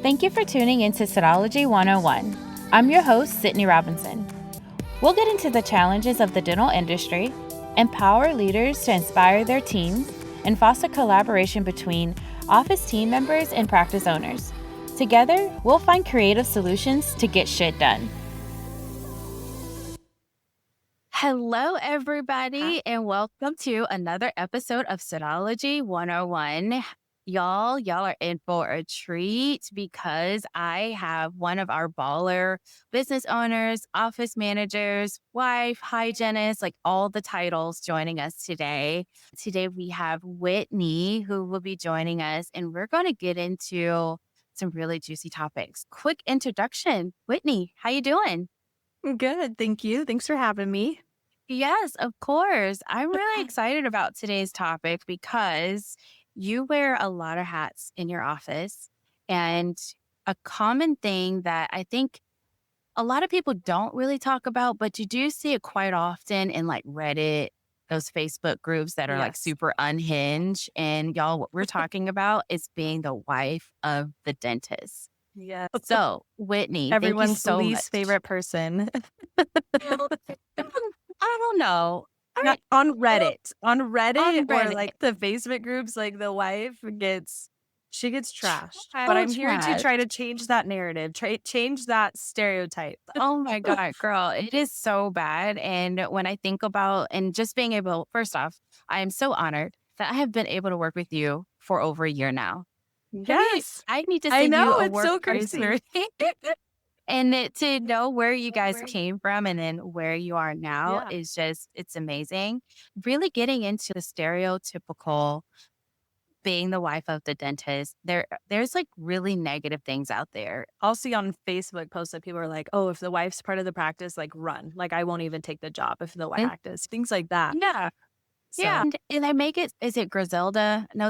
Thank you for tuning into Sydology 101. I'm your host, Sydney Robinson. We'll get into the challenges of the dental industry, empower leaders to inspire their teams, and foster collaboration between office team members and practice owners. Together, we'll find creative solutions to get shit done. Hello, everybody, and welcome to another episode of Sydology 101. Y'all are in for a treat because I have one of our baller business owners, office managers, wife, hygienist, like all the titles joining us today. Today we have Whitney who will be joining us, and we're going to get into some really juicy topics. Quick introduction. Whitney, how you doing? Good. Thank you. Thanks for having me. Yes, of course. I'm really excited about today's topic because you wear a lot of hats in your office. And a common thing that I think a lot of people don't really talk about, but you do see it quite often in like Reddit, those Facebook groups that are like Yes. super unhinged. And y'all, what we're talking about is being the wife of the dentist. Yeah. So, Whitney, thank you Everyone's so much. least favorite person. I don't know. All right. On Reddit. On Reddit or Reddit. like the Facebook groups, like the wife gets trashed. So But I'm here to trash. try to change that narrative, change that stereotype. Oh my God, girl, it is so bad. And when I think about and just being able, first off, I am so honored that I have been able to work with you for over a year now. Yes. I need to I send you know. a It's work so crazy. experience. And to know where you guys came from and then where you are now Yeah. is just, it's amazing. Really getting into the stereotypical being the wife of the dentist, there's like really negative things out there. I'll see on Facebook posts that people are like, oh, if the wife's part of the practice, like run. Like I won't even take the job if the wife And practice. Things like that. yeah, yeah. So And I make it, is it Griselda? No,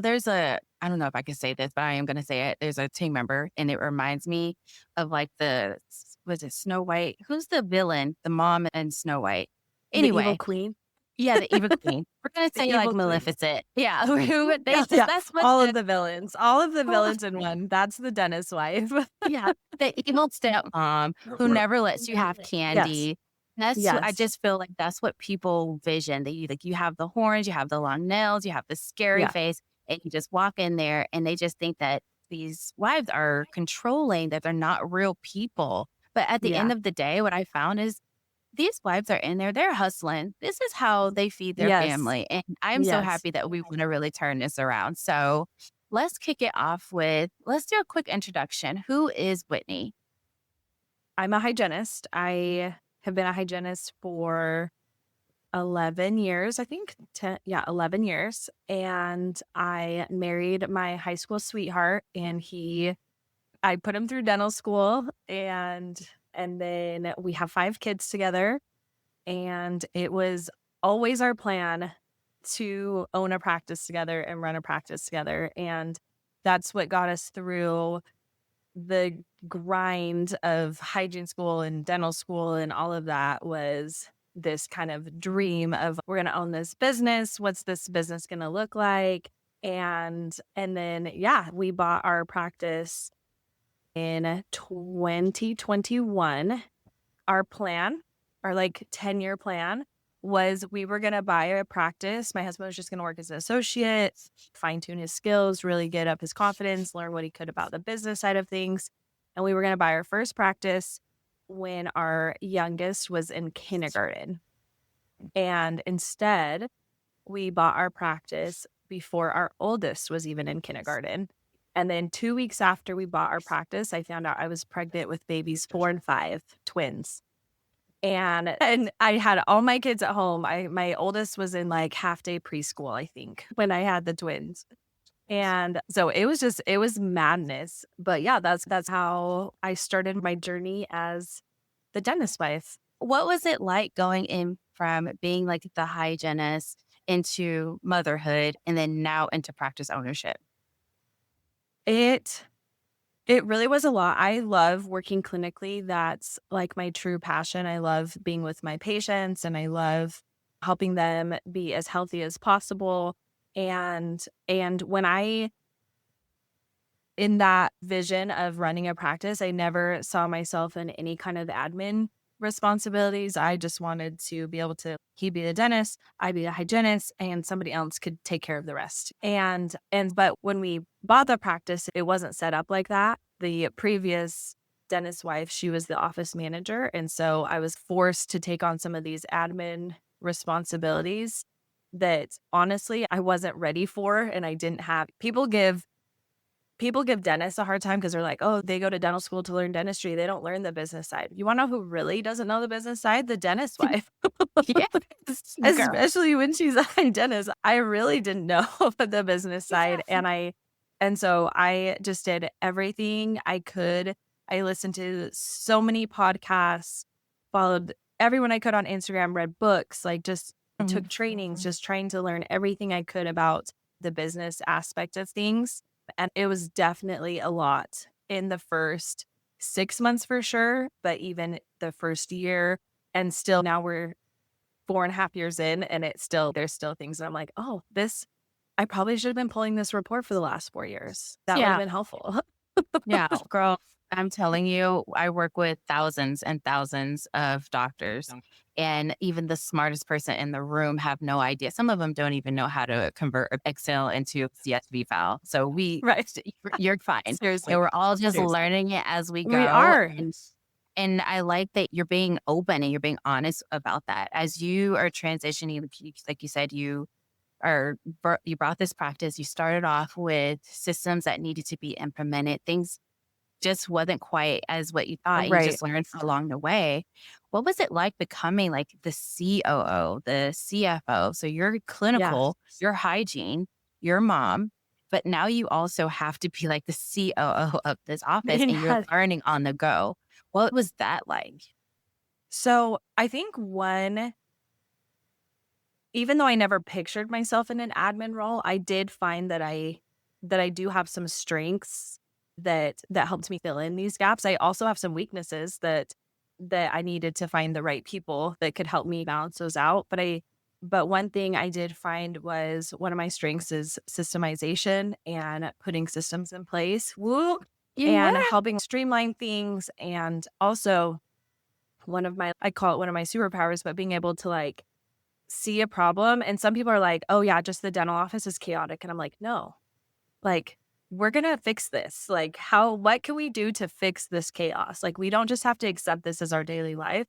I don't know if I can say this, but I am going to say it. There's a team member and it reminds me of like was it Snow White? Who's the villain? The mom and Snow White. the evil Anyway, queen. yeah, the evil queen. We're going to The say like evil queen. Maleficent. Yeah. That's what All of the villains. All of the oh, villains in one. That's the dentist wife. yeah, the evil stepmom who never lets you have Yes. candy. That's what I Yes. just feel like that's what people vision. That you have the horns, you have the long nails, you have the scary Yeah. face, and you just walk in there and they just think that these wives are controlling, that they're not real people. But at the Yeah. end of the day, what I found is these wives are in there, they're hustling. This is how they feed their Yes. family. And I'm so Yes. happy that we want to really turn this around. So let's kick it off let's do a quick introduction. Who is Whitney? I'm a hygienist. I have been a hygienist for 11 years, I think. 11 years. And I married my high school sweetheart and I put him through dental school and then we have 5 kids together. And it was always our plan to own a practice together and run a practice together. And that's what got us through the grind of hygiene school and dental school and all of that was this kind of dream of we're going to own this business. What's this business going to look like? And then, we bought our practice in 2021. Our plan, our like 10-year plan was we were going to buy a practice. My husband was just going to work as an associate, fine tune his skills, really get up his confidence, learn what he could about the business side of things. And we were going to buy our first practice when our youngest was in kindergarten. And instead, we bought our practice before our oldest was even in kindergarten. And then 2 weeks after we bought our practice, I found out I was pregnant with babies 4 and 5, twins. And I had all my kids at home. My oldest was in like half day preschool, I think, when I had the twins. And so it was madness. But yeah, that's how I started my journey as the dentist wife. What was it like going in from being like the hygienist into motherhood and then now into practice ownership? It really was a lot. I love working clinically. That's like my true passion. I love being with my patients and I love helping them be as healthy as possible. And when I in that vision of running a practice, I never saw myself in any kind of admin responsibilities. I just wanted to be able to he be the dentist, I be the hygienist, and somebody else could take care of the rest. And but when we bought the practice, it wasn't set up like that. The previous dentist's wife, she was the office manager, and so I was forced to take on some of these admin responsibilities that honestly I wasn't ready for, and I didn't have. People give dentists a hard time because they're like, "Oh, they go to dental school to learn dentistry. They don't learn the business side." You wanna know who really doesn't know the business side? The dentist's wife. Yes, girl. Especially when she's a hygienist. I really didn't know the business side, Yeah. and so I just did everything I could. I listened to so many podcasts, followed everyone I could on Instagram, read books, like, just took trainings, just trying to learn everything I could about the business aspect of things. And it was definitely a lot in the first 6 months for sure, but even the first year, and still now we're 4.5 years in, and there's still things that I'm like, "Oh, this I probably should have been pulling this report for the last 4 years. That would have Yeah. been helpful." Yeah, girl, I'm telling you, I work with thousands and thousands of doctors, and even the smartest person in the room have no idea. Some of them don't even know how to convert Excel into a CSV file. So Right. you're fine. And Seriously. we're all just Seriously. learning it as we We go. are. And I like that you're being open and you're being honest about that. As you are transitioning, like you said, you brought this practice. You started off with systems that needed to be implemented. Things just wasn't quite as what you thought. You Right. just learned along the way. What was it like becoming like the COO, the CFO? So you're Yeah. clinical, you're hygiene, you're mom, but now you also have to be like the COO of this office and you're Yeah. learning on the go. What was that like? So, I think one even though I never pictured myself in an admin role, I did find that I do have some strengths that helped me fill in these gaps. I also have some weaknesses that I needed to find the right people that could help me balance those out. But one thing I did find was one of my strengths is systemization and putting systems in place. Woo! Yeah. And helping streamline things, and also one of my I call it one of my superpowers, but being able to like see a problem, and some people are like, "Oh, yeah, just the dental office is chaotic." And I'm like, "No. Like, we're gonna fix this. Like, what can we do to fix this chaos? Like, we don't just have to accept this as our daily life."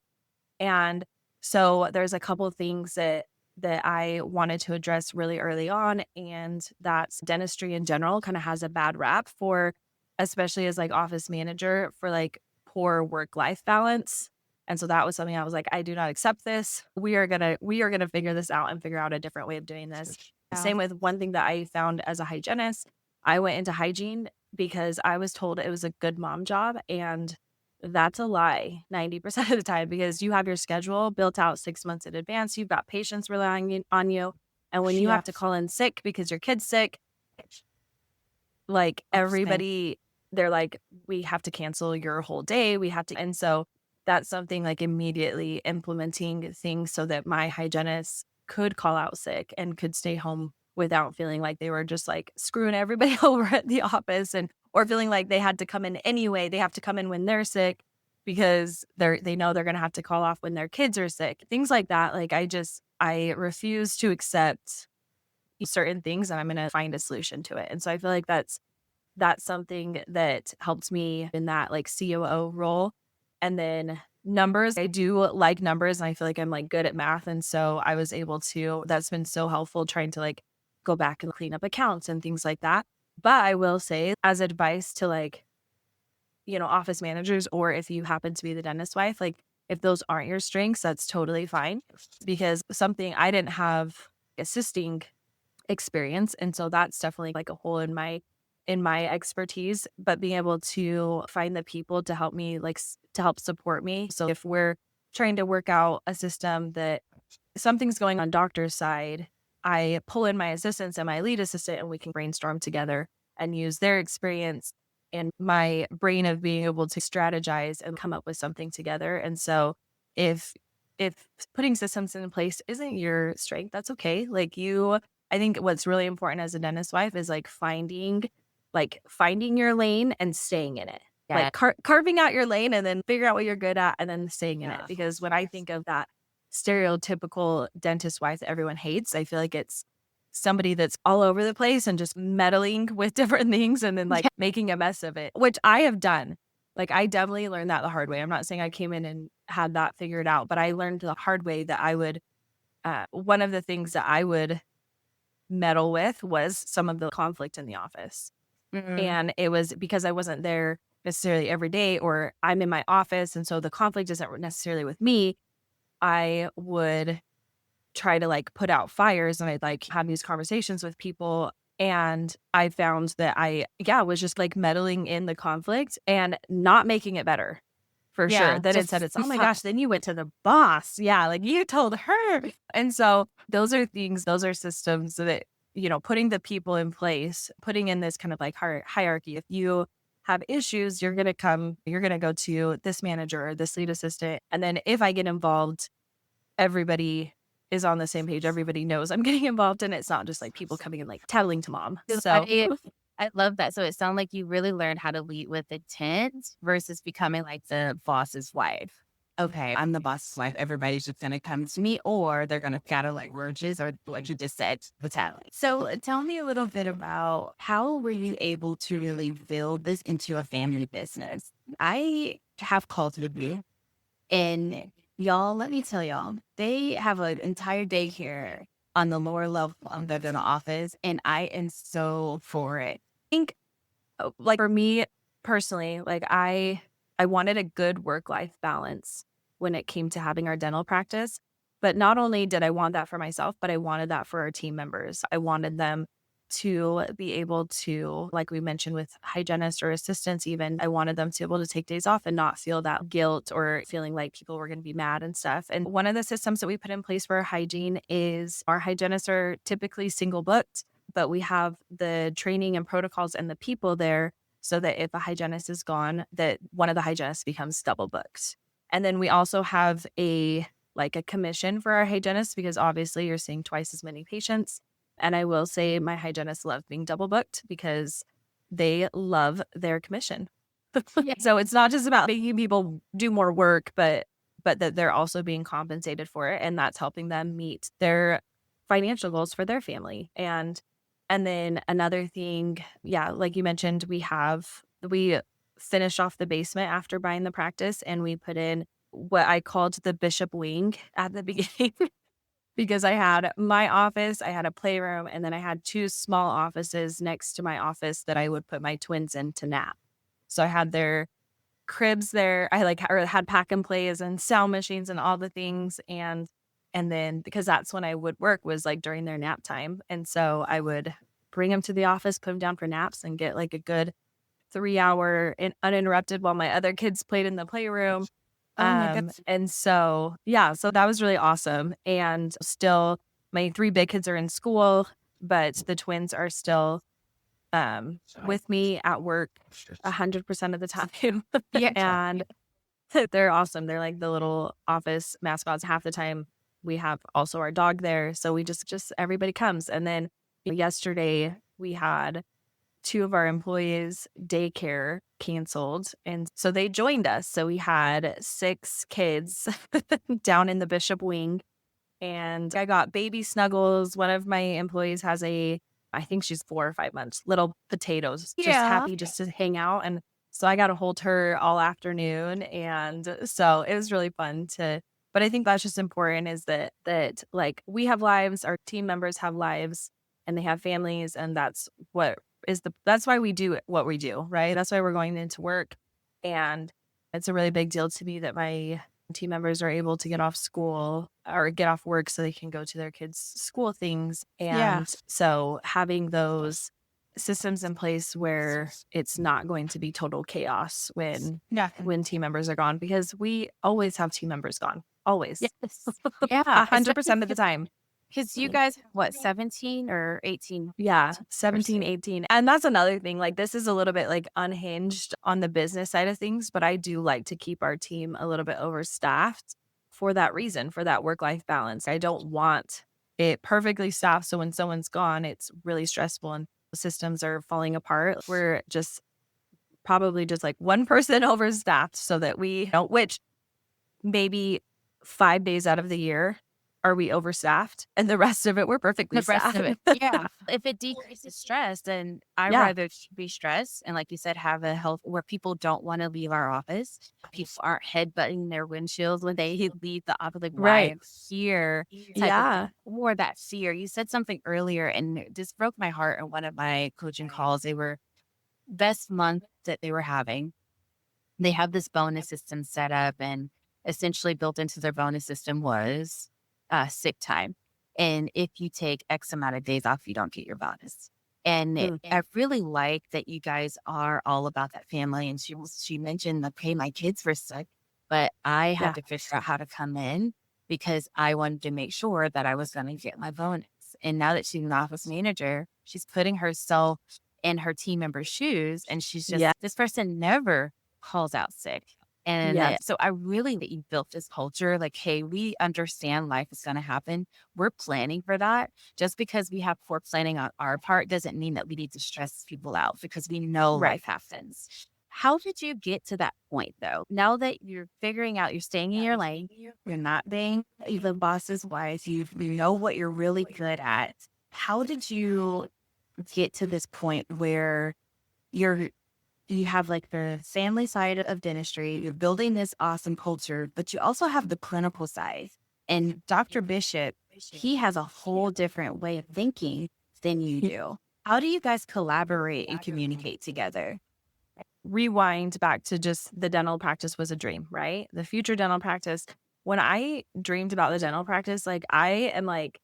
And so there's a couple of things that I wanted to address really early on, and that's dentistry in general kind of has a bad rap for, especially as like office manager, for like poor work-life balance. And so that was something I was like, I do not accept this. We are gonna figure this out and figure out a different way of doing this. Yeah. Same with one thing that I found as a hygienist. I went into hygiene because I was told it was a good mom job, and that's a lie 90% of the time, because you have your schedule built out 6 months in advance. You've got patients relying on you. And when you Yeah. have to call in sick because your kid's sick, like Interesting. everybody, they're like, we have to cancel your whole day. We have to. And so that's something like immediately implementing things so that my hygienist could call out sick and could stay home without feeling like they were just like screwing everybody over at the office, and or feeling like they had to come in anyway. They have to come in when they're sick because they know they're going to have to call off when their kids are sick. Things like that. Like I refuse to accept certain things, and I'm going to find a solution to it. And so I feel like that's something that helped me in that like COO role. And then numbers, I do like numbers, and I feel like I'm like good at math. And so I was able to, that's been so helpful trying to like go back and clean up accounts and things like that. But I will say, as advice to like, office managers, or if you happen to be the dentist wife, like if those aren't your strengths, that's totally fine, because something I didn't have assisting experience. And so that's definitely like a hole in my expertise, but being able to find the people to help me, like to help support me. So if we're trying to work out a system that something's going on doctor's side, I pull in my assistants and my lead assistant, and we can brainstorm together and use their experience and my brain of being able to strategize and come up with something together. And so if putting systems in place isn't your strength, that's okay. I think what's really important as a dentist wife is like finding like finding your lane and staying in it. Yeah. Like carving out your lane and then figure out what you're good at and then staying in it. Yeah. Because when I think of that stereotypical dentist wife that everyone hates, I feel like it's somebody that's all over the place and just meddling with different things and then like Yeah. making a mess of it, which I have done. Like I definitely learned that the hard way. I'm not saying I came in and had that figured out, but I learned the hard way that I would, one of the things that I would meddle with was some of the conflict in the office. Mm. And it was because I wasn't there necessarily every day, or I'm in my office. And so the conflict isn't necessarily with me. I would try to like put out fires and I'd like have these conversations with people. And I found that was just like meddling in the conflict and not making it better for sure. Yeah. Then Just instead it's, oh my gosh, then you went to the boss. Yeah. Like you told her. And so those are things, those are systems that, putting the people in place, putting in this kind of like hierarchy. If you have issues, you're going to go to this manager or this lead assistant. And then if I get involved, everybody is on the same page. Everybody knows I'm getting involved and it's not just like people coming in like tattling to mom. So I love that. So it sounds like you really learned how to lead with intent versus becoming like the boss's wife. Okay, I'm the boss's wife. Everybody's just gonna come to me, or they're gonna scatter like roaches, or like you just said, retaliate. So tell me a little bit about how were you able to really build this into a family business? I have called with you, and y'all, let me tell y'all, they have an entire daycare on the lower level of the dental office, and I am so for it. think like for me personally, like I wanted a good work-life balance when it came to having our dental practice. But not only did I want that for myself, but I wanted that for our team members. I wanted them to be able to, like we mentioned with hygienists or assistants, even, I wanted them to be able to take days off and not feel that guilt or feeling like people were going to be mad and stuff. And one of the systems that we put in place for our hygiene is our hygienists are typically single booked, but we have the training and protocols and the people there so that if a hygienist is gone, that one of the hygienists becomes double booked. And then we also have a commission for our hygienists because obviously you're seeing twice as many patients. And I will say my hygienists love being double booked because they love their commission. Yeah. So it's not just about making people do more work, but that they're also being compensated for it. And that's helping them meet their financial goals for their family. And then another thing, yeah, like you mentioned, we finished off the basement after buying the practice and we put in what I called the Bishop wing at the beginning. Because I had my office, I had a playroom, and then I had two small offices next to my office that I would put my twins in to nap. So I had their cribs there. I had pack and plays and sound machines and all the things. And then because that's when I would work was like during their nap time. And so I would bring them to the office, put them down for naps and get like a good 3 hour uninterrupted while my other kids played in the playroom. Oh my goodness. And so, yeah, so that was really awesome. And still, my three big kids are in school, but the twins are still with me at work 100% of the time. Yeah. And they're awesome. They're like the little office mascots. Half the time, we have also our dog there. So we just everybody comes. And then yesterday, we had two of our employees' daycare canceled. And so they joined us. So we had 6 kids down in the Bishop wing. And I got baby Snuggles. One of my employees has I think she's 4 or 5 months, little potatoes, just Yeah. happy just to hang out. And so I got to hold her all afternoon. And so it was really fun but I think that's just important is that like we have lives, our team members have lives and they have families. And that's why we do what we do, right? That's why we're going into work. And it's a really big deal to me that my team members are able to get off school or get off work so they can go to their kids' school things. Yeah. And so having those systems in place where it's not going to be total chaos Yeah. when team members are gone, because we always have team members gone. Always. Yes. Yeah. 100% of the time. Because you guys, what, 17 or 18? Yeah, 17, 18. And that's another thing. Like, this is a little bit like unhinged on the business side of things, but I do like to keep our team a little bit overstaffed for that reason, for that work-life balance. I don't want it perfectly staffed. So when someone's gone, it's really stressful. And systems are falling apart. We're just probably just like one person overstaffed so that we don't, which maybe 5 days out of the year are we overstaffed and the rest of it we're perfectly The rest staffed. of it. Yeah. If it decreases stress, then I'd Yeah, rather be stressed and, like you said, have a health where people don't want to leave our office. People aren't headbutting their windshields when they leave the office, like, why right. I'm here type of thing. Yeah. Or that fear. You said something earlier and it just broke my heart in one of my coaching calls. They were best month that they were having. They have this bonus system set up, and essentially built into their bonus system was sick time. And if you take X amount of days off, you don't get your bonus. And Mm, I really like that you guys are all about that family. And she mentioned, okay, my kids were sick, but I had yeah, to figure out how to come in because I wanted to make sure that I was going to get my bonus. And now that she's an office manager, she's putting herself in her team member's shoes, and she's yeah, just, this person never calls out sick. And yes, so I really that you built this culture like, hey, we understand life is going to happen. We're planning for that. Just because we have poor planning on our part doesn't mean that we need to stress people out because we know right. life happens. How did you get to that point though? Now that you're figuring out you're staying in your lane, you're not being the boss's wife, you know what you're really good at. How did you get to this point where you're you have like the family side of dentistry, you're building this awesome culture, but you also have the clinical side. And Dr. Bishop, he has a whole different way of thinking than you do. How do you guys collaborate and communicate together? Rewind back to just the dental practice was a dream, right? The future dental practice. When I dreamed about the dental practice, like I am like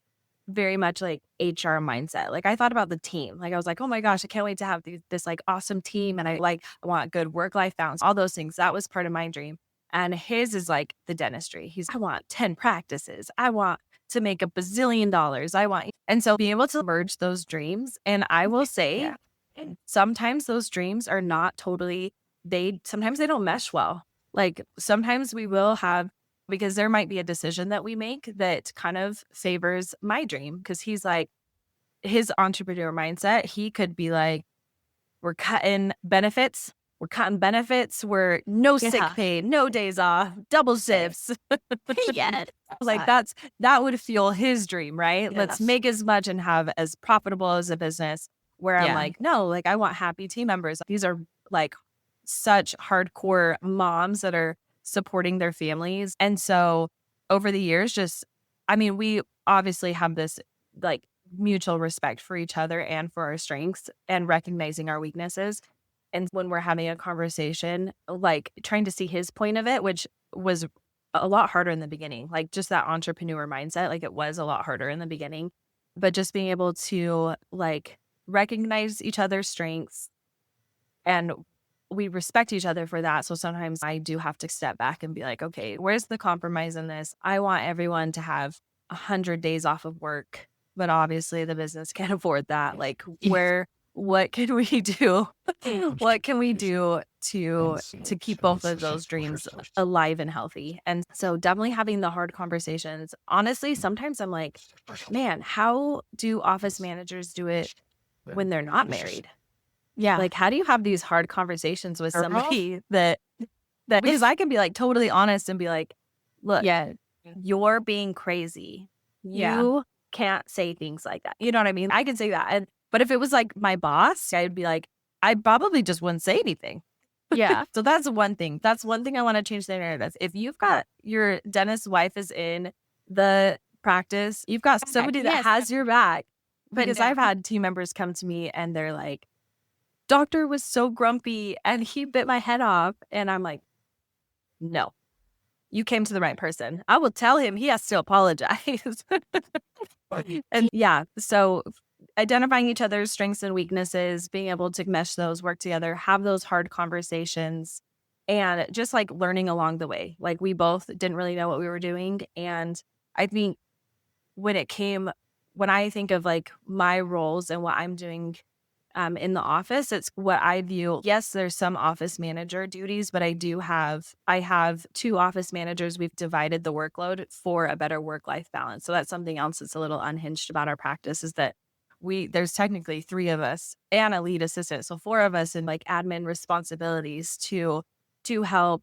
very much like HR mindset. Like I thought about the team. Like I was like, oh my gosh, I can't wait to have this like awesome team. And I want good work life balance, all those things. That was part of my dream. And his is like the dentistry. I want 10 practices. I want to make $1 bazillion. And so being able to merge those dreams. And I will say, Yeah. sometimes those dreams are not totally, sometimes they don't mesh well. Like sometimes we will have, because there might be a decision that we make that kind of favors my dream. Cause he's like, his entrepreneur mindset, he could be like, we're cutting benefits. We're cutting benefits. We're no sick Yeah. pay, no days off, double Right. shifts. Yes. Like that would fuel his dream, right? Let's Yes. make as much and have as profitable as a business. Where I'm Yeah. like, no, like I want happy team members. These are like such hardcore moms that are supporting their families. And so over the years, just I mean, we obviously have this like mutual respect for each other and for our strengths and recognizing our weaknesses. And when we're having a conversation, like trying to see his point of it, which was a lot harder in the beginning, like just that entrepreneur mindset, like it was a lot harder in the beginning, but just being able to like recognize each other's strengths and we respect each other for that. So sometimes I do have to step back and be like, okay, where's the compromise in this? I want everyone to have 100 days off of work, but obviously the business can't afford that. Like, what can we do? What can we do to keep both of those dreams alive and healthy? And so definitely having the hard conversations. Honestly, sometimes I'm like, man, how do office managers do it when they're not married? Yeah. Like, how do you have these hard conversations with Girl. somebody that because I can be like totally honest and be like, look, Yeah. you're being crazy. Yeah. You can't say things like that. You know what I mean? I can say that. But if it was like my boss, I'd be like, I probably just wouldn't say anything. Yeah. So that's one thing. That's one thing I want to change the narrative. If you've got your dentist wife is in the practice, you've got somebody that Yes. has your back. But Because no. I've had team members come to me and they're like, doctor was so grumpy and he bit my head off. And I'm like, no, you came to the right person. I will tell him he has to apologize. And yeah, so identifying each other's strengths and weaknesses, being able to mesh those, work together, have those hard conversations, and just like learning along the way. Like we both didn't really know what we were doing. And I think when when I think of like my roles and what I'm doing in the office, it's what I view. Yes, there's some office manager duties, but I have two office managers. We've divided the workload for a better work-life balance. So that's something else that's a little unhinged about our practice is that there's technically 3 of us and a lead assistant. So 4 of us in like admin responsibilities to help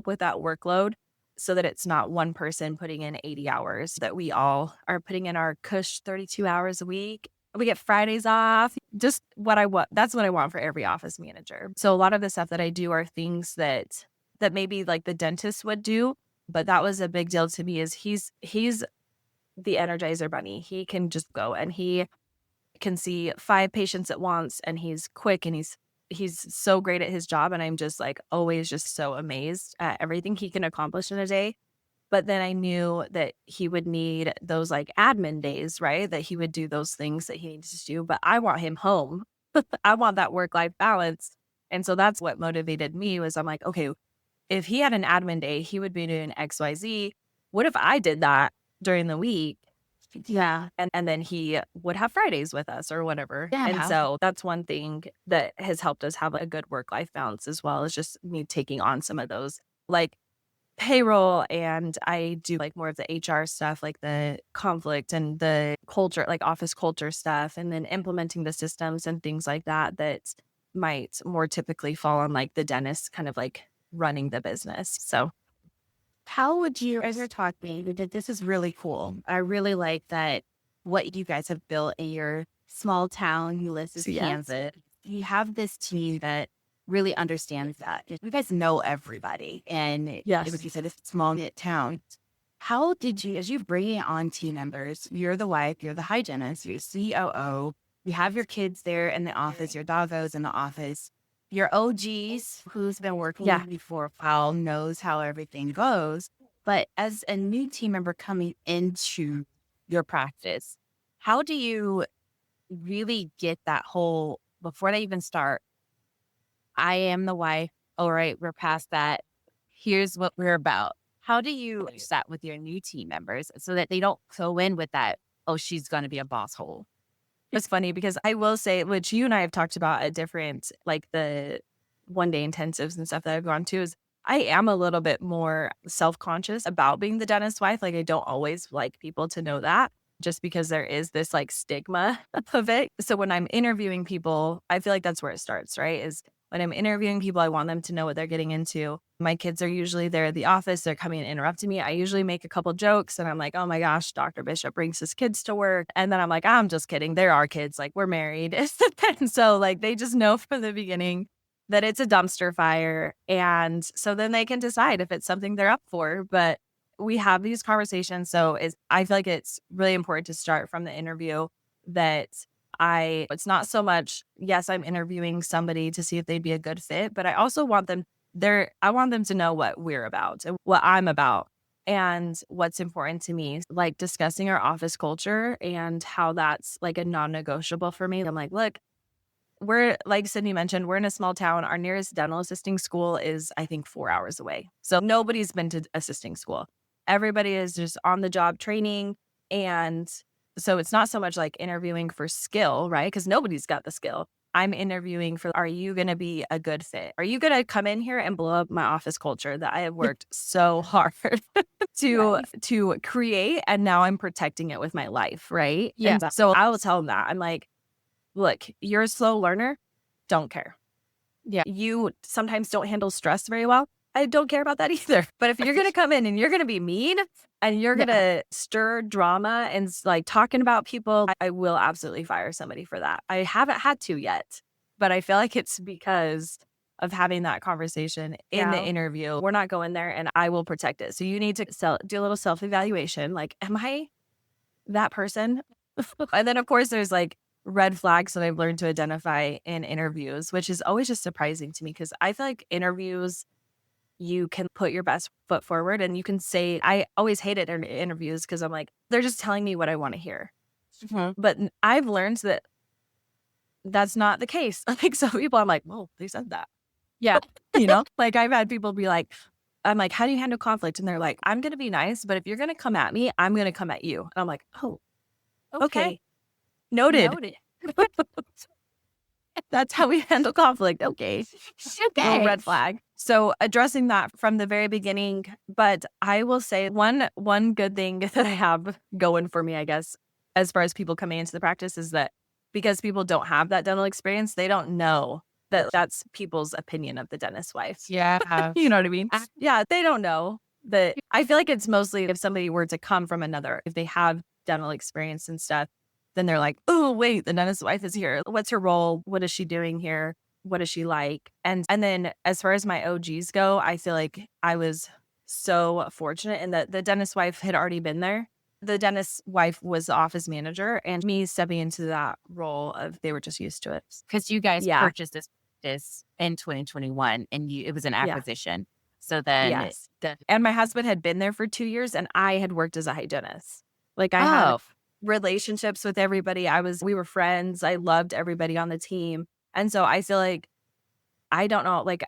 with that workload so that it's not one person putting in 80 hours, that we all are putting in our cush 32 hours a week. We get Fridays off. Just what I want. That's what I want for every office manager. So a lot of the stuff that I do are things that maybe like the dentist would do, but that was a big deal to me is he's the Energizer Bunny. He can just go and he can see 5 patients at once, and he's quick, and he's so great at his job, and I'm just like always just so amazed at everything he can accomplish in a day. But then I knew that he would need those like admin days, right? That he would do those things that he needs to do, but I want him home. I want that work-life balance. And so that's what motivated me was I'm like, okay, if he had an admin day, he would be doing XYZ. What if I did that during the week? Yeah. And then he would have Fridays with us or whatever. And Yeah. so that's one thing that has helped us have a good work-life balance as well, is just me taking on some of those like payroll, and I do like more of the HR stuff, like the conflict and the culture, like office culture stuff, and then implementing the systems and things like that that might more typically fall on like the dentist kind of like running the business. So How would you, as you're talking, that this is really cool. I really like that what you guys have built in your small town, Ulysses, yes. Kansas. You have this team that really understands that. You guys know everybody. And Yes. like you said, it's a small knit town. How did you, as you bring on team members, you're the wife, you're the hygienist, you're COO, you have your kids there in the office, your doggos in the office, your OGs who's been working Yeah. with you for a while knows how everything goes. But as a new team member coming into your practice, how do you really get that whole, before they even start, I am the wife. All right, we're past that. Here's what we're about. How do you do that with your new team members so that they don't go in with that, oh, she's going to be a boss hole? It's funny because I will say, which you and I have talked about at different, like the 1-day intensives and stuff that I've gone to, is I am a little bit more self-conscious about being the dentist wife. Like I don't always like people to know that, just because there is this like stigma of it. So when I'm interviewing people, I feel like that's where it starts, right? Is when I'm interviewing people, I want them to know what they're getting into. My kids are usually there at the office. They're coming and interrupting me. I usually make a couple jokes and I'm like, oh my gosh, Dr. Bishop brings his kids to work. And then I'm like, I'm just kidding. There are kids. Like we're married. And so like they just know from the beginning that it's a dumpster fire. And so then they can decide if it's something they're up for. But we have these conversations. So I feel like it's really important to start from the interview that it's not so much, yes, I'm interviewing somebody to see if they'd be a good fit, but I also want them I want them to know what we're about and what I'm about and what's important to me, like discussing our office culture and how that's like a non-negotiable for me. I'm like, look, we're like Sydney mentioned, we're in a small town. Our nearest dental assisting school is, I think, 4 hours away. So nobody's been to assisting school. Everybody is just on the job training. And so it's not so much like interviewing for skill, right? Because nobody's got the skill. I'm interviewing for, are you going to be a good fit? Are you going to come in here and blow up my office culture that I have worked so hard to create, and now I'm protecting it with my life, right? Yeah. And so I will tell them that. I'm like, look, you're a slow learner. Don't care. Yeah. You sometimes don't handle stress very well. I don't care about that either. But if you're going to come in and you're going to be mean and you're going to stir drama and like talking about people, I will absolutely fire somebody for that. I haven't had to yet, but I feel like it's because of having that conversation in the interview. We're not going there and I will protect it. So you need to do a little self-evaluation. Like, am I that person? And then of course there's like red flags that I've learned to identify in interviews, which is always just surprising to me because I feel like interviews, you can put your best foot forward and you can say, I always hate it in interviews because I'm like, they're just telling me what I want to hear. Mm-hmm. But I've learned that that's not the case. Like some people, I'm like, whoa, they said that. Yeah. Like I've had people be like, I'm like, how do you handle conflict? And they're like, I'm going to be nice, but if you're going to come at me, I'm going to come at you. And I'm like, oh, okay. Noted. That's how we handle conflict. Okay. Little red flag. So addressing that from the very beginning. But I will say one good thing that I have going for me, I guess, as far as people coming into the practice is that because people don't have that dental experience, they don't know that that's people's opinion of the dentist's wife. Yeah. You know what I mean? I Yeah, they don't know that. I feel like it's mostly if somebody were to come from another, if they have dental experience and stuff, then they're like, oh, wait, the dentist's wife is here. What's her role? What is she doing here? What is she like? And then as far as my OGs go, I feel like I was so fortunate in that the dentist's wife had already been there. The dentist's wife was the office manager, and me stepping into that role of they were just used to it. Because you guys Yeah. purchased this in 2021 and it was an Yeah. acquisition. So then Yes. the And my husband had been there for 2 years, and I had worked as a hygienist. Like, I had oh, relationships with everybody. We were friends. I loved everybody on the team. And so I feel like I don't know, like,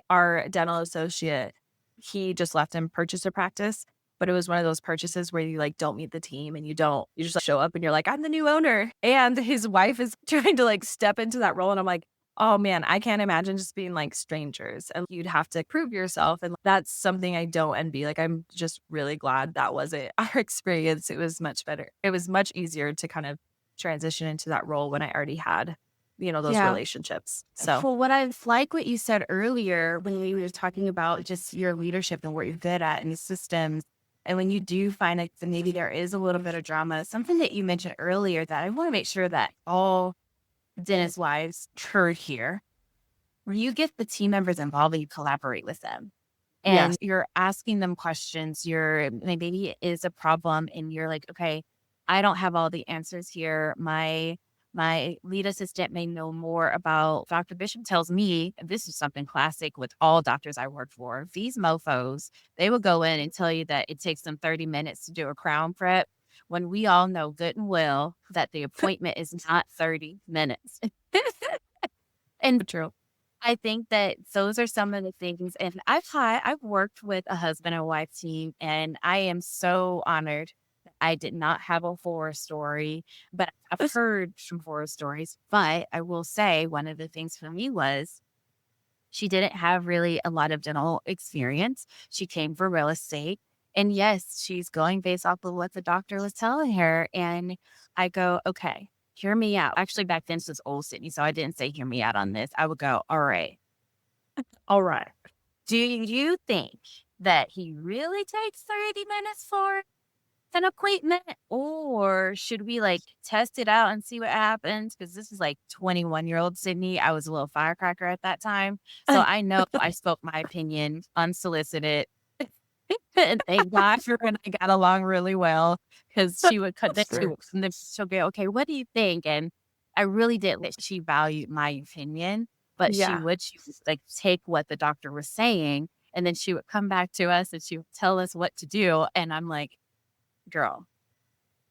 our dental associate, he just left and purchased a practice, but it was one of those purchases where you, like, don't meet the team and you just, like, show up and you're like, "I'm the new owner." And his wife is trying to, like, step into that role, and I'm like, "Oh, man, I can't imagine just being, like, strangers, and you'd have to prove yourself," and that's something I don't envy. Like, I'm just really glad that wasn't our experience. It was much better. It was much easier to kind of transition into that role when I already had, those yeah. relationships. So, For what I like what you said earlier when we were talking about just your leadership and what you're good at and the systems. And when you do find that maybe there is a little bit of drama, something that you mentioned earlier that I want to make sure that all dentist wives heard here, where you get the team members involved and you collaborate with them. yes. And you're asking them questions. Maybe it is a problem and you're like, okay, I don't have all the answers here. My lead assistant may know more about Dr. Bishop tells me, and this is something classic with all doctors I work for. These mofos, they will go in and tell you that it takes them 30 minutes to do a crown prep when we all know good and well that the appointment is not 30 minutes. And True. I think that those are some of the things, and I've worked with a husband and wife team, and I am so honored that I did not have a horror story, but I've heard some horror stories. But I will say one of the things for me was she didn't have really a lot of dental experience. She came from real estate. And yes, she's going based off of what the doctor was telling her. And I go, okay, hear me out. Actually, back then, this was old Sydney. So I didn't say, hear me out on this. I would go, all right, All right. do you think that he really takes 30 minutes for an appointment? Or should we like test it out and see what happens? Because this is like 21-year-old Sydney. I was a little firecracker at that time. So I know I spoke my opinion unsolicited. And thank God her and I got along really well because she would cut that Sure. too. And then she'll go, okay, what do you think? And I really did let she valued my opinion, but Yeah. she would like take what the doctor was saying and then she would come back to us and she would tell us what to do. And I'm like, girl,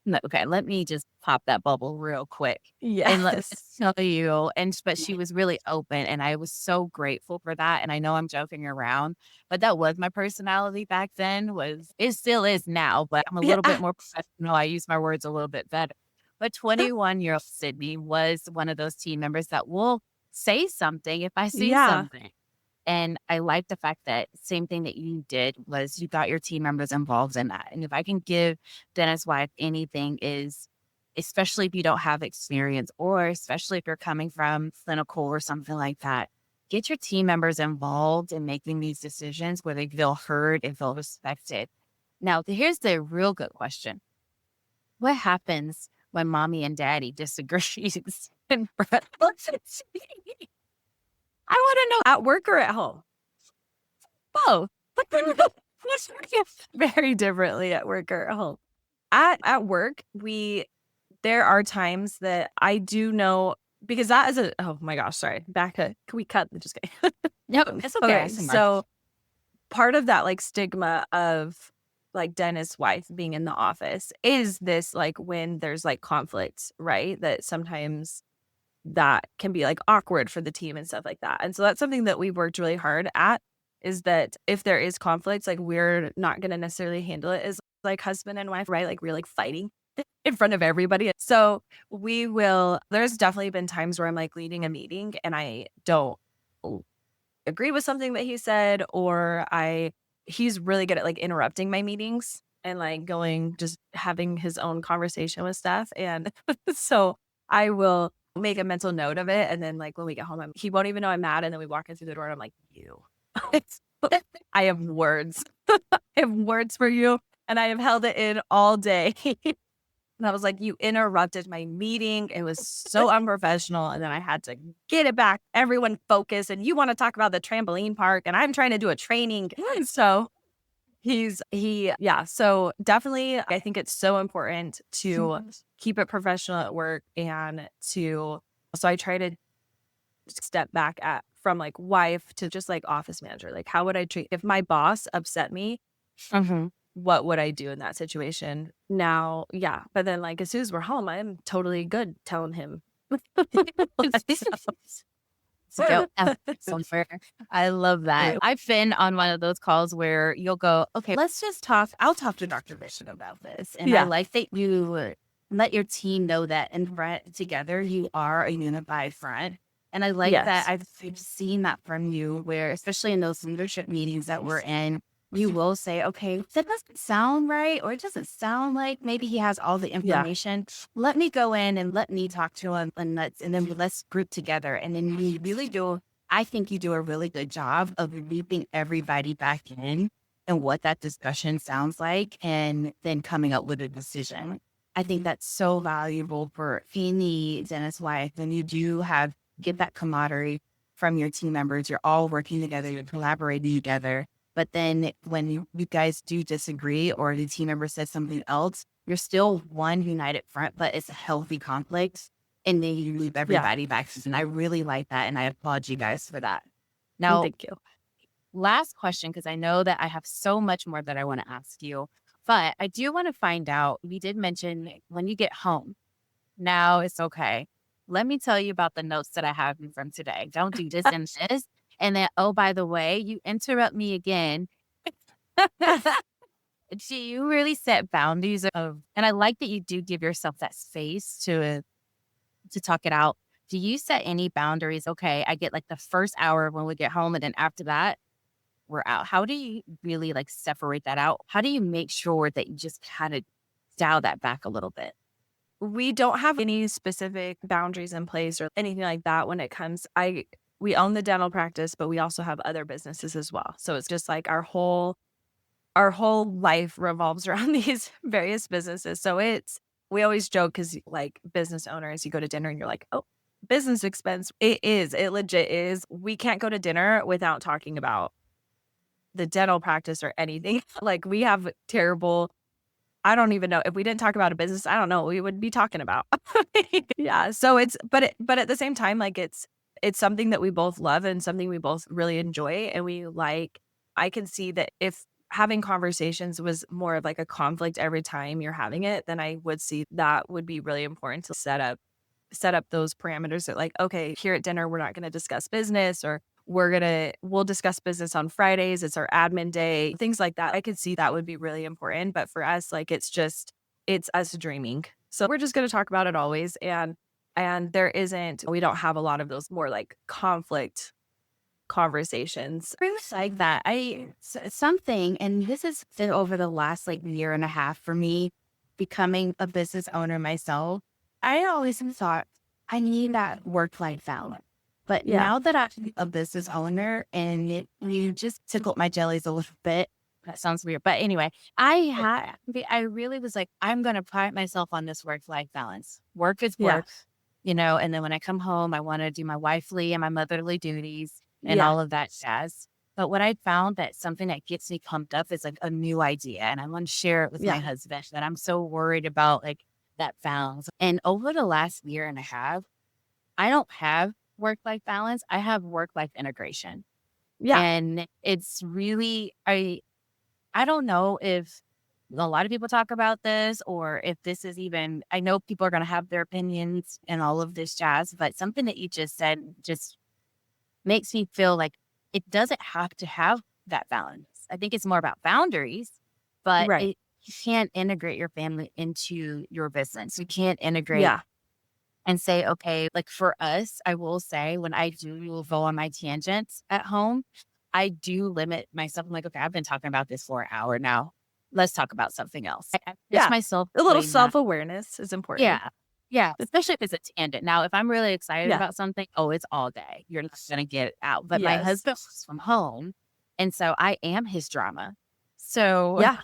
no, okay, let me just pop that bubble real quick and let me Yes. tell you. But she was really open, and I was so grateful for that. And I know I'm joking around, but that was my personality back then. Was it still is now, but I'm a little Yeah. bit more professional. I use my words a little bit better. But 21-year-old Sydney was one of those team members that will say something if I see Yeah. something. And I like the fact that same thing that you did was you got your team members involved in that. And if I can give Dennis Wife anything is, especially if you don't have experience or especially if you're coming from clinical or something like that, get your team members involved in making these decisions where they feel heard and feel respected. Now, here's the real good question. What happens when mommy and daddy disagrees? And I want to know, at work or at home? both. Very differently at work or at home. At work, there are times that I do know, because that is a oh my gosh, sorry. Can we cut? Just kidding. No, it's okay. Okay, I can mark. so part of that, like, stigma of, like, dentist's wife being in the office is this, like, when there's, like, conflict, right? That sometimes that can be, like, awkward for the team and stuff like that, and so that's something that we've worked really hard at, is that if there is conflict, like, we're not gonna necessarily handle it as, like, husband and wife, right? Like, we're, like, fighting in front of everybody. So there's definitely been times where I'm, like, leading a meeting and I don't agree with something that he said, or he's really good at, like, interrupting my meetings and, like, just having his own conversation with stuff, and so I will make a mental note of it. And then like when we get home, he won't even know I'm mad. And then we walk in through the door and I'm like, you, I have words. I have words for you. And I have held it in all day. And I was like, you interrupted my meeting. It was so unprofessional. And then I had to get it back. Everyone focus. And you want to talk about the trampoline park. And I'm trying to do a training. So yeah. So definitely, I think it's so important to keep it professional at work so I try to step back from like wife to just like office manager. Like, how would I treat, if my boss upset me, Mhm. what would I do in that situation? Now, yeah. But then like as soon as we're home, I'm totally good telling him. Go somewhere. I love that. I've been on one of those calls where you'll go, okay, let's just talk. I'll talk to Dr. Bishop about this. And I Yeah. like that you let your team know that in front together, you are a unified front. And I like that Yes. I've seen that from you where, especially in those leadership meetings that we're in, you will say, okay, that doesn't sound right, or it doesn't sound like maybe he has all the Yeah. information. Let me go in and let me talk to him and then let's group together. And then you really do, I think you do a really good job of looping everybody back in and what that discussion sounds like and then coming up with a decision. I think that's so valuable for any dentist wife. And you do get that camaraderie from your team members. You're all working together, you're collaborating together. But then when you guys do disagree or the team member says something else, you're still one united front, but it's a healthy conflict. And then you loop Yeah. everybody back. And I really like that. And I applaud you guys for that. And Now, thank you. last question, because I know that I have so much more that I want to ask you. But I do want to find out, we did mention when you get home, now it's okay. Let me tell you about the notes that I have from today. Don't do this and this. And then, oh, by the way, you interrupt me again. Do you really set boundaries and I like that you do give yourself that space to talk it out. Do you set any boundaries? Okay, I get like the first hour when we get home, and then after that, we're out. How do you really like separate that out? How do you make sure that you just kind of dial that back a little bit? We don't have any specific boundaries in place or anything like that when it comes. We own the dental practice, but we also have other businesses as well. So it's just like our whole life revolves around these various businesses. So we always joke because like business owners, you go to dinner and you're like, oh, business expense. It legit is. We can't go to dinner without talking about the dental practice or anything. Like we have terrible, I don't even know if we didn't talk about a business, I don't know what we would be talking about. Yeah. So but at the same time, like it's something that we both love and something we both really enjoy. And we like, I can see that if having conversations was more of like a conflict every time you're having it, then I would see that would be really important to set up those parameters that like, okay, here at dinner, we're not going to discuss business or we'll discuss business on Fridays. It's our admin day, things like that. I could see that would be really important. But for us, like, it's us dreaming. So we're just going to talk about it always. And we don't have a lot of those more like conflict conversations. Really like that. Something, and this has been over the last like year and a half for me, becoming a business owner myself. I always thought I need that work-life balance. But Yeah. now that I'm a business owner and you just tickled my jellies a little bit, that sounds weird. But anyway, I really was like, I'm going to pride myself on this work-life balance. Work is Yeah. work, and then when I come home, I want to do my wifely and my motherly duties and Yeah. all of that jazz. But what I found that something that gets me pumped up is like a new idea. And I want to share it with my Yeah. husband that I'm so worried about like that balance. And over the last year and a half, I don't have work-life balance. I have work-life integration. Yeah. And it's really, I don't know if a lot of people talk about this or if this is even, I know people are going to have their opinions and all of this jazz, but something that you just said just makes me feel like it doesn't have to have that balance. I think it's more about boundaries, but Right. you can't integrate your family into your business. You can't integrate Yeah. and say, okay, like for us, I will say when I do go on my tangents at home, I do limit myself. I'm like, okay, I've been talking about this for an hour now. Let's talk about something else. I catch Yeah. myself A little doing that. self-awareness is important. Yeah. Yeah, especially if it's a tangent. Now, if I'm really excited Yeah. about something, oh, it's all day. You're not gonna get it out. But my Yes. husband works from home, and so I am his drama. So Yeah.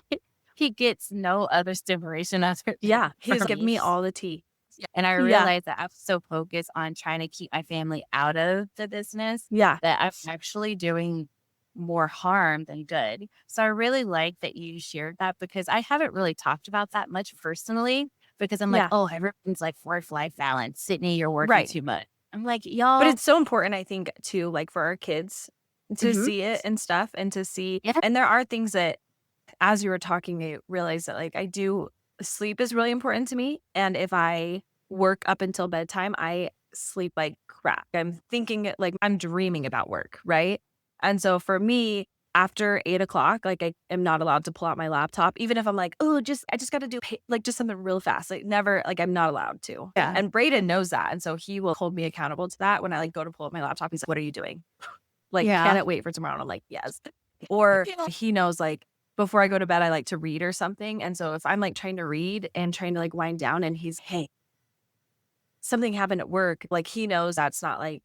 he gets no other stimulation other than Yeah. He's for giving me. me all the tea. Yeah, and I Yeah. realized that I'm so focused on trying to keep my family out of the business Yeah. that I'm actually doing more harm than good. So I really like that you shared that because I haven't really talked about that much personally because I'm like, Yeah. oh, everyone's like work-life balance. Sydney, you're working Right. too much. I'm like, But y'all. it's so important, I think, too, like for our kids to Mhm. see it and stuff and to see. Yeah. And there are things that, as you were talking, I realized that like sleep is really important to me. And if I work up until bedtime, I sleep like crap. I'm thinking like I'm dreaming about work. Right. And so for me, after 8 o'clock, like I am not allowed to pull out my laptop, even if I'm like, oh, I just got to do like just something real fast. Like never, like I'm not allowed to. Yeah. And Braden knows that. And so he will hold me accountable to that. When I like go to pull up my laptop, he's like, what are you doing? Like, Yeah. can it wait for tomorrow? And I'm like, yes. Or Yeah. he knows like before I go to bed, I like to read or something. And so if I'm like trying to read and trying to like wind down and he's, hey, something happened at work, like he knows that's not when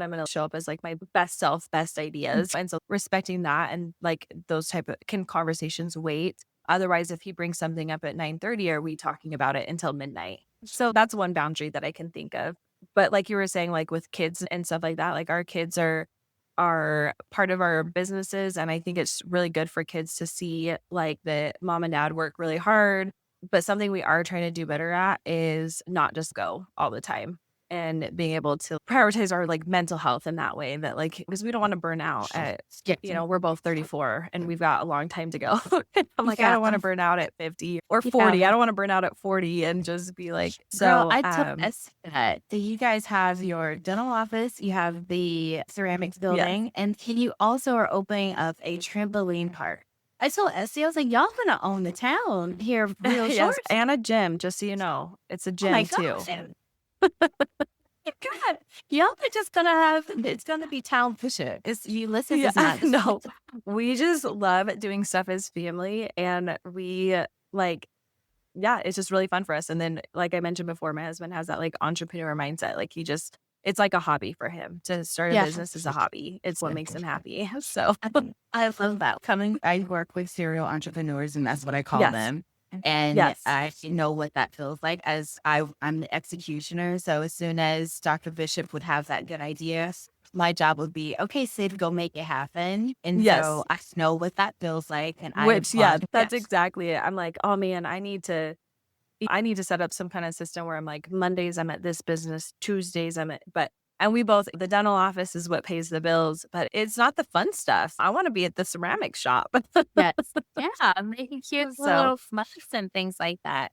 I'm going to show up as like my best self, best ideas. And so respecting that and like those type of conversations wait. Otherwise, if he brings something up at 9:30, are we talking about it until midnight? So that's one boundary that I can think of. But like you were saying, like with kids and stuff like that, like our kids are part of our businesses. And I think it's really good for kids to see like that mom and dad work really hard. But something we are trying to do better at is not just go all the time and being able to prioritize our like mental health in that way that like because we don't want to burn out at we're both 34 and we've got a long time to go. I'm like, I Yeah. don't want to burn out at 50 or Yeah. 40. I don't want to burn out at 40 and just be like Girl, so I told us that you guys have your dental office, you have the ceramics yes. building, and you also are opening up a trampoline park. I told Essie, I was like, y'all gonna own the town here real Yes, short. and a gym, just so you know. It's a Oh my gym too. gosh. God, y'all are just gonna have it's gonna be town Fisher. It's Ulysses Yeah, is not no. We just love doing stuff as family and we like yeah, it's just really fun for us. And then like I mentioned before, my husband has that like entrepreneur mindset. Like it's like a hobby for him. To start a Yeah. business is a hobby. It's what makes him happy. So I love that. I work with serial entrepreneurs, and that's what I call yes. them. And Yes. I know what that feels like as I'm the executioner. So as soon as Dr. Bishop would have that good idea, my job would be, okay, Sid, go make it happen. And Yes. so I know what that feels like. And I Which yeah, applaud. that's exactly it. I'm like, oh man, I need to set up some kind of system where I'm like, Mondays I'm at this business, Tuesdays and we both, the dental office is what pays the bills, but it's not the fun stuff. I want to be at the ceramic shop. Yes. Yeah, making cute So little mugs and things like that.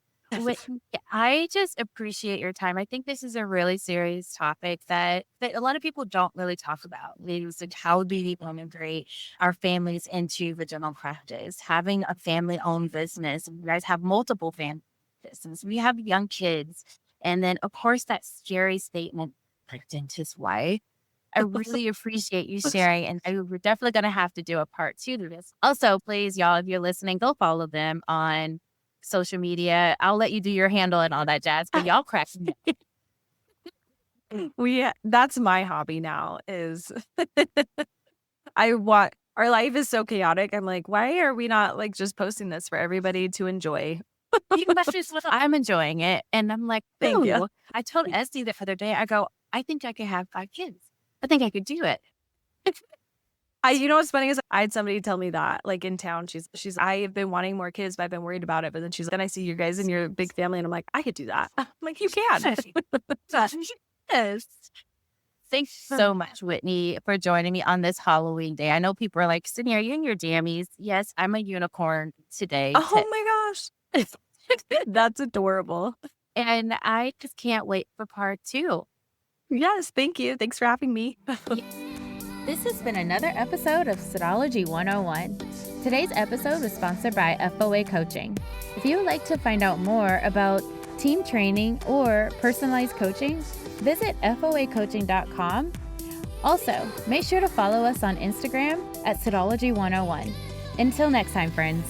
I just appreciate your time. I think this is a really serious topic that a lot of people don't really talk about. It's like how do we integrate our families into the dental practice? Having a family-owned business. You guys have multiple family businesses. We have young kids. And then, of course, that scary statement, like dentist wife. I really appreciate you sharing, and we're definitely going to have to do a part 2 to this. Also, please, y'all, if you're listening, go follow them on social media. I'll let you do your handle and all that jazz, but y'all crack me up. that's my hobby now is our life is so chaotic. I'm like, why are we not like just posting this for everybody to enjoy? I'm enjoying it, and I'm like, Thank you. ooh. I told Esty the other day, I go, I think I could have 5 kids. I think I could do it. You know what's funny is I had somebody tell me that like in town, she's I've been wanting more kids, but I've been worried about it. But then she's like, then I see you guys and your big family, and I'm like, I could do that. I'm like, you can. Yes. Thanks so much, Whitney, for joining me on this Halloween day. I know people are like, Sydney, are you in your jammies? Yes, I'm a unicorn today. Oh my gosh. That's adorable. And I just can't wait for part 2. Yes, thank you. Thanks for having me. This has been another episode of Sydology 101. Today's episode was sponsored by FOA Coaching. If you would like to find out more about team training or personalized coaching, visit foacoaching.com. Also, make sure to follow us on Instagram at Sydology 101. Until next time, friends.